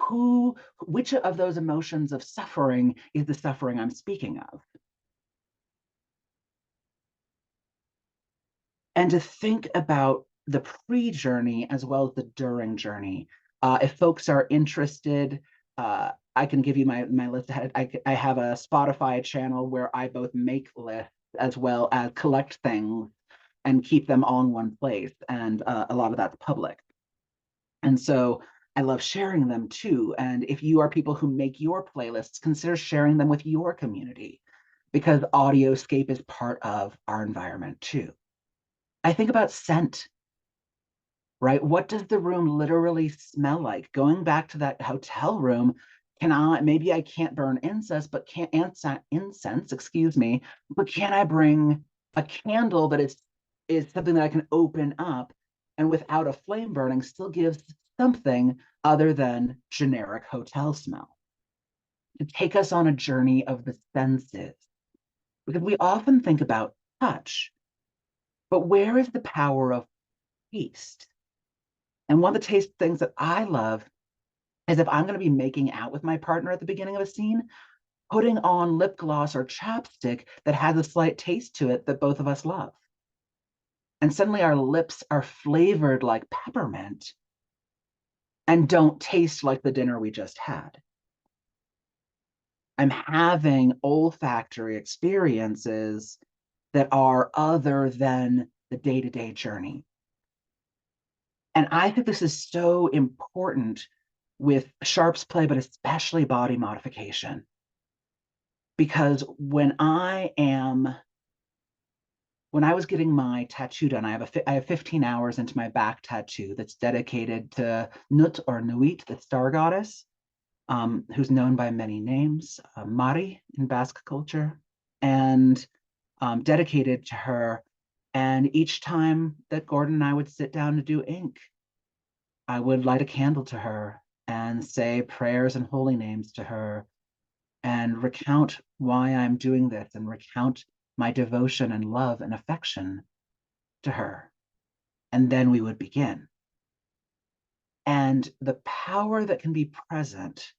which of those emotions of suffering is the suffering I'm speaking of? And to think about the pre-journey as well as the during journey. If folks are interested, I can give you my list. I have a Spotify channel where I both make lists as well as collect things and keep them all in one place. And a lot of that's public. And so I love sharing them too. And if you are people who make your playlists, consider sharing them with your community, because audioscape is part of our environment too. I think about scent, right? What does the room literally smell like? Going back to that hotel room, maybe I can't burn incense, excuse me, but can I bring a candle that is something that I can open up and without a flame burning still gives something other than generic hotel smell? To take us on a journey of the senses. Because we often think about touch, but where is the power of taste? And one of the taste things that I love is if I'm going to be making out with my partner at the beginning of a scene, putting on lip gloss or chapstick that has a slight taste to it that both of us love. And suddenly our lips are flavored like peppermint and don't taste like the dinner we just had. I'm having olfactory experiences that are other than the day-to-day journey. And I think this is so important with sharps play, but especially body modification. Because when I was getting my tattoo done, I have 15 hours into my back tattoo that's dedicated to Nut or Nuit, the star goddess, who's known by many names, Mari in Basque culture, and dedicated to her. And each time that Gordon and I would sit down to do ink, I would light a candle to her and say prayers and holy names to her and recount why I'm doing this and recount my devotion and love and affection to her. And then we would begin. And the power that can be present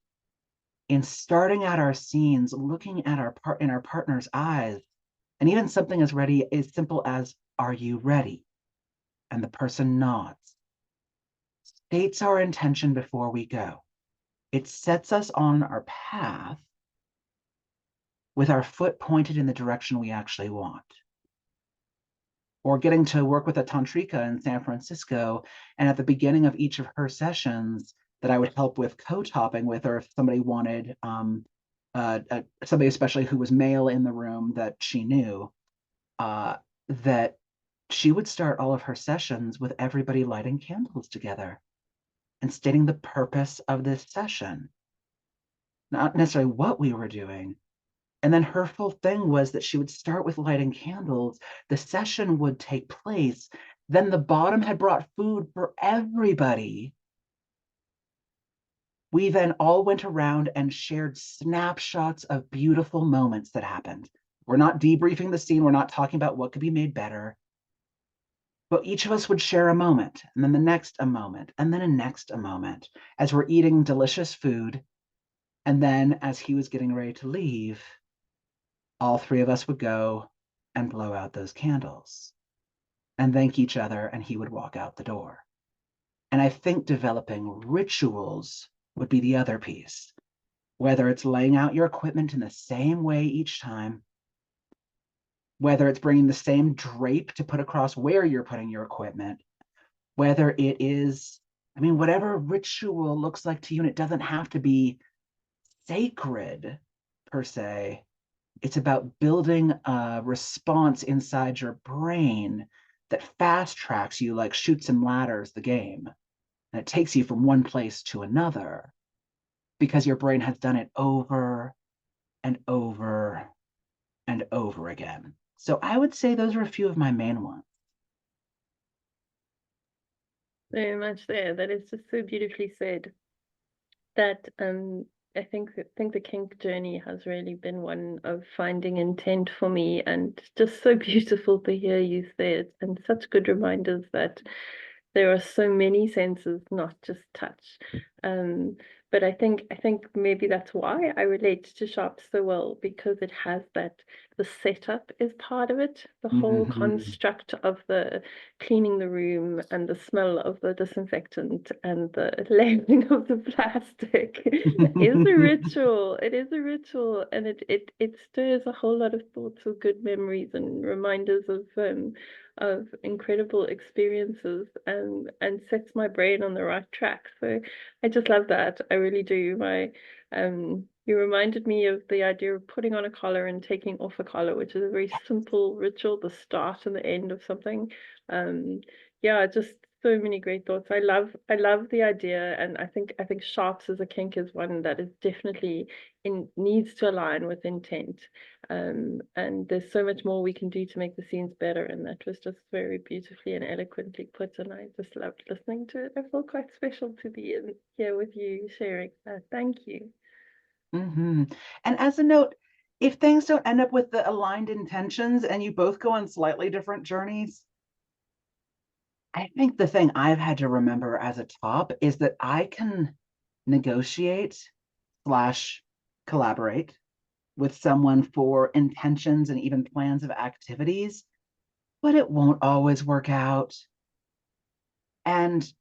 in starting out our scenes, looking at in our partner's eyes, and even something as simple as, "Are you ready?" And the person nods. States our intention before we go. It sets us on our path with our foot pointed in the direction we actually want. Or getting to work with a tantrika in San Francisco, and at the beginning of each of her sessions that I would help with co-topping with, or if somebody wanted somebody especially who was male in the room that she knew, that she would start all of her sessions with everybody lighting candles together and stating the purpose of this session, not necessarily what we were doing. And then her full thing was that she would start with lighting candles, the session would take place, then the bottom had brought food for everybody. We then all went around and shared snapshots of beautiful moments that happened. We're not debriefing the scene, we're not talking about what could be made better, but each of us would share a moment, and then the next a moment, and then a moment, as we're eating delicious food. And then as he was getting ready to leave, all three of us would go and blow out those candles and thank each other, and he would walk out the door. And I think developing rituals would be the other piece, whether it's laying out your equipment in the same way each time, whether it's bringing the same drape to put across where you're putting your equipment, whether it is, whatever ritual looks like to you, and it doesn't have to be sacred per se. It's about building a response inside your brain that fast tracks you like Chutes and Ladders, the game. And it takes you from one place to another because your brain has done it over and over and over again. So I would say those are a few of my main ones. Very much there. That is just so beautifully said. That I think the kink journey has really been one of finding intent for me, and just so beautiful to hear you say it, and such good reminders that there are so many senses, not just touch. but I think maybe that's why I relate to shops so well, because it has that, the setup is part of it, the whole Mhm. construct of the cleaning the room and the smell of the disinfectant and the layering of the plastic is a ritual. It is a ritual, and it stirs a whole lot of thoughts of good memories and reminders of incredible experiences, and sets my brain on the right track. So I just love that. I really do. You reminded me of the idea of putting on a collar and taking off a collar, which is a very simple ritual, the start and the end of something. Yeah, just so many great thoughts. I love the idea, and I think sharps as a kink is one that is definitely needs to align with intent. And there's so much more we can do to make the scenes better, and that was just very beautifully and eloquently put, and I just loved listening to it. I feel quite special to be in here with you sharing that. Thank you. And as a note, if things don't end up with the aligned intentions and you both go on slightly different journeys, I think the thing I've had to remember as a top is that I can negotiate slash collaborate with someone for intentions and even plans of activities, but it won't always work out. And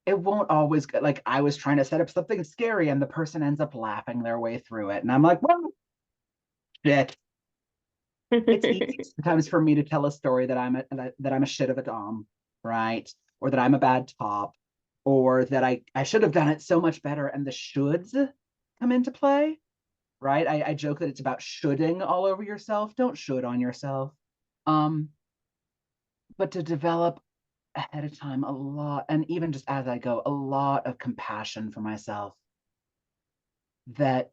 it won't always go, like I was trying to set up something scary and the person ends up laughing their way through it. And I'm like, well, shit. It's easy sometimes for me to tell a story that I'm a shit of a dom, right? Or that I'm a bad top, or that I should have done it so much better, and the shoulds come into play, right? I joke that it's about shoulding all over yourself. Don't should on yourself. Um, but to develop ahead of time a lot, and even just as I go, a lot of compassion for myself, that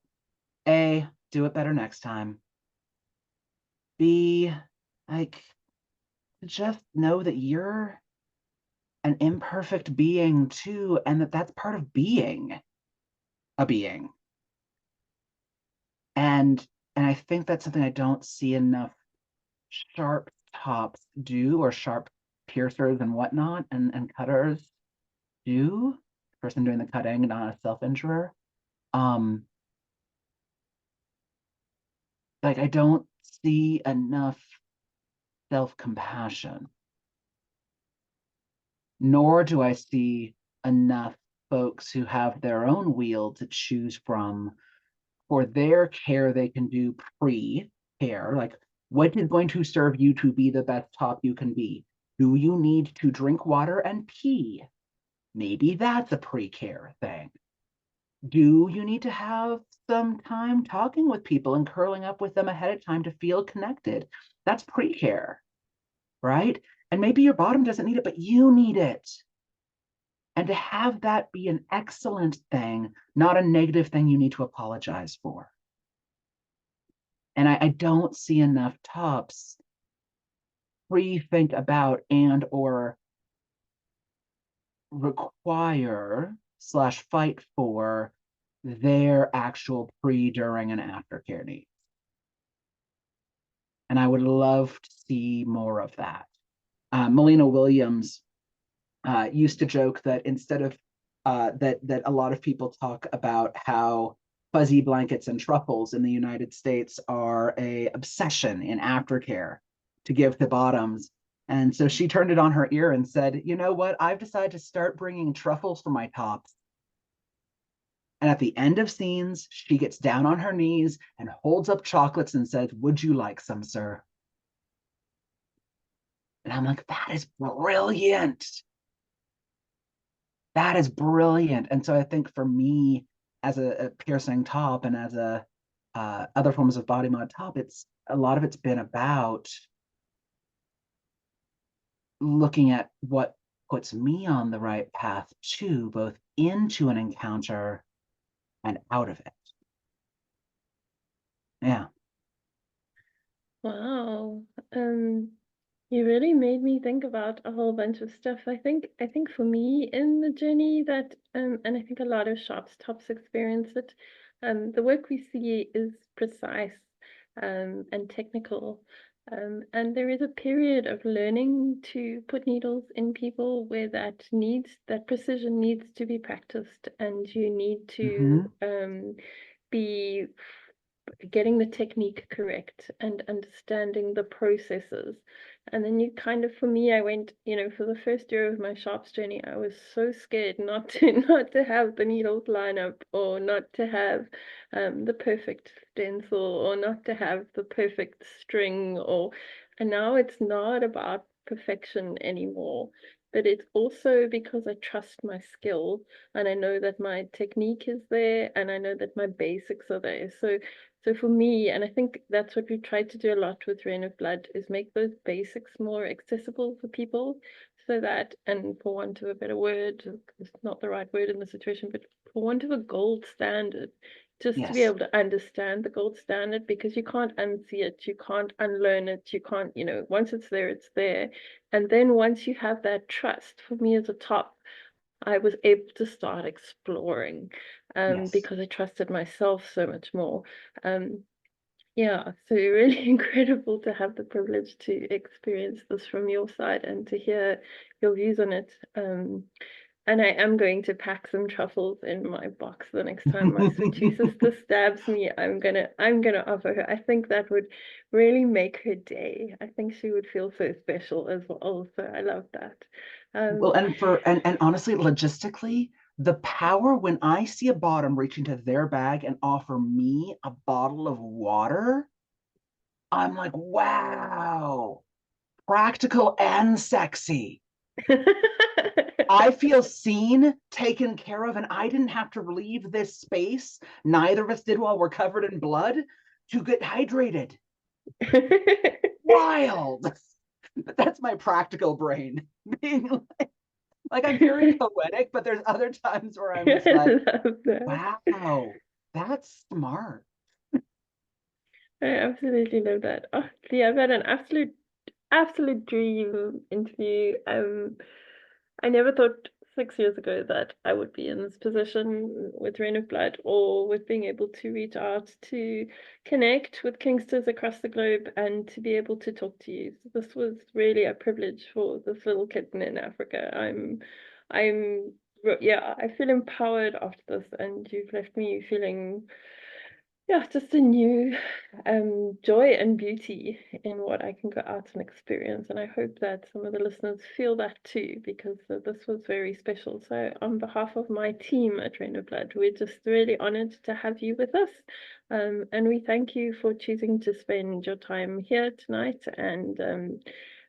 A, do it better next time. B, like, just know that you're an imperfect being too, and that that's part of being a being. And I think that's something I don't see enough sharp tops do, or sharp piercers and whatnot, and cutters do. Person doing the cutting, not a self-injurer. Um, like I don't see enough self-compassion, nor do I see enough folks who have their own wheel to choose from for their care they can do pre-care. Like, what is going to serve you to be the best top you can be? Do you need to drink water and pee? Maybe that's a pre-care thing. Do you need to have some time talking with people and curling up with them ahead of time to feel connected? That's pre-care, right? And maybe your bottom doesn't need it, but you need it. And to have that be an excellent thing, not a negative thing you need to apologize for. And I don't see enough tops pre-think about and or require slash fight for their actual pre, during, and aftercare needs. And I would love to see more of that. Mollena Williams used to joke that instead of that a lot of people talk about how fuzzy blankets and truffles in the United States are a obsession in aftercare to give to bottoms. And so she turned it on her ear and said, you know what? I've decided to start bringing truffles for my tops. And at the end of scenes, she gets down on her knees and holds up chocolates and says, would you like some, sir? And I'm like, that is brilliant. That is brilliant. And so I think for me, as a piercing top and as a other forms of body mod top, it's a lot of it's been about looking at what puts me on the right path to both into an encounter and out of it. Yeah. Wow. You really made me think about a whole bunch of stuff. I think for me in the journey that and I think a lot of shops tops experience it, the work we see is precise and technical. And there is a period of learning to put needles in people where that precision needs to be practiced, and you need to be getting the technique correct and understanding the processes. And then you kind of, for me, I went, for the first year of my sharps journey, I was so scared not to have the needles line up, or not to have the perfect stencil, or not to have the perfect string, and now it's not about perfection anymore. But it's also because I trust my skill, and I know that my technique is there, and I know that my basics are there. So for me, and I think that's what we tried to do a lot with Rain of Blood, is make those basics more accessible for people, so that, and for want of a better word, it's not the right word in the situation, but for want of a gold standard, just to be Yes. able to understand the gold standard, because you can't unsee it, you can't unlearn it, you can't, once it's there, it's there. And then once you have that trust, for me as a top, I was able to start exploring, Yes. because I trusted myself so much more. Yeah, so really incredible to have the privilege to experience this from your side and to hear your views on it. And I am going to pack some truffles in my box the next time my sweet sister stabs me. I'm gonna offer her. I think that would really make her day. I think she would feel so special as well. So I love that. Well, Um, and honestly, logistically, the power when I see a bottom reach into their bag and offer me a bottle of water, I'm like, wow, practical and sexy. I feel seen, taken care of, and I didn't have to leave this space. Neither of us did while we're covered in blood to get hydrated. Wild. But that's my practical brain being like I'm very poetic, but there's other times where I'm just I like, love that. wow, that's smart. I absolutely love that. Oh, yeah, I've had an absolute dream interview. I never thought 6 years ago that I would be in this position with Rain of Blood, or with being able to reach out to connect with Kingsters across the globe and to be able to talk to you. So this was really a privilege for this little kitten in Africa. I'm, yeah, I feel empowered after this, and you've left me feeling, yeah, just a new joy and beauty in what I can go out and experience. And I hope that some of the listeners feel that too, because this was very special. So on behalf of my team at Rain of Blood, we're just really honored to have you with us. And we thank you for choosing to spend your time here tonight, and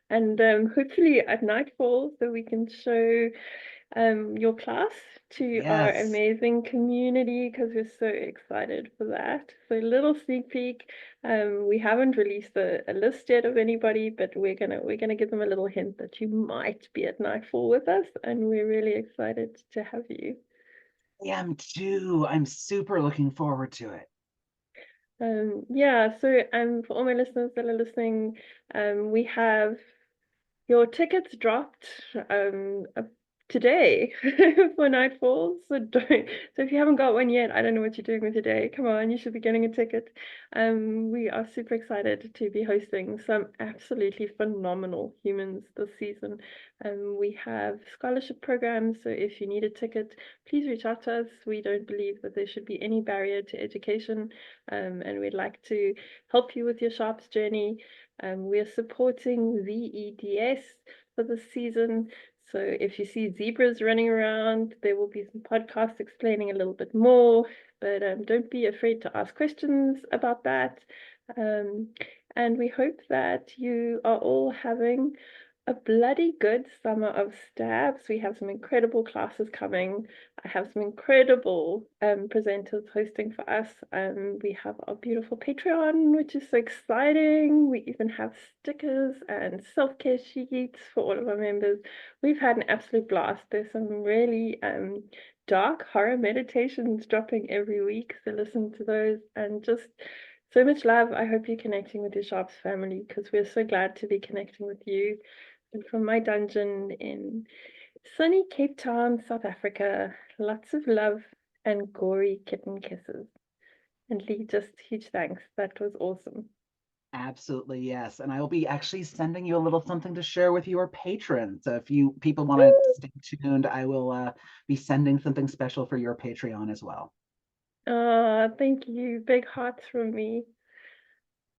hopefully at nightfall, so we can show your class to our Yes. amazing community, because we're so excited for that. So little sneak peek. We haven't released a list yet of anybody, but we're gonna give them a little hint that you might be at nightfall with us, and we're really excited to have you. I am too. I'm super looking forward to it. Yeah, so for all my listeners that are listening, we have your tickets dropped today for Nightfall. So if you haven't got one yet, I don't know what you're doing with your day. Come on, you should be getting a ticket. We are super excited to be hosting some absolutely phenomenal humans this season. We have scholarship programs, so if you need a ticket, please reach out to us. We don't believe that there should be any barrier to education, and we'd like to help you with your sharps journey. We're supporting VEDS for this season. So if you see zebras running around, there will be some podcasts explaining a little bit more, but don't be afraid to ask questions about that. And we hope that you are all having a bloody good summer of stabs. We have some incredible classes coming. I have some incredible presenters hosting for us. We have our beautiful Patreon, which is so exciting. We even have stickers and self-care sheets for all of our members. We've had an absolute blast. There's some really dark horror meditations dropping every week, so listen to those, and just so much love. I hope you're connecting with your Sharps family, because we're so glad to be connecting with you. And from my dungeon in sunny Cape Town, South Africa, lots of love and gory kitten kisses. And Lee, just huge thanks. That was awesome. Absolutely, yes. And I will be actually sending you a little something to share with your patrons. So if you people want to stay tuned, I will be sending something special for your Patreon as well. Thank you. Big hearts from me.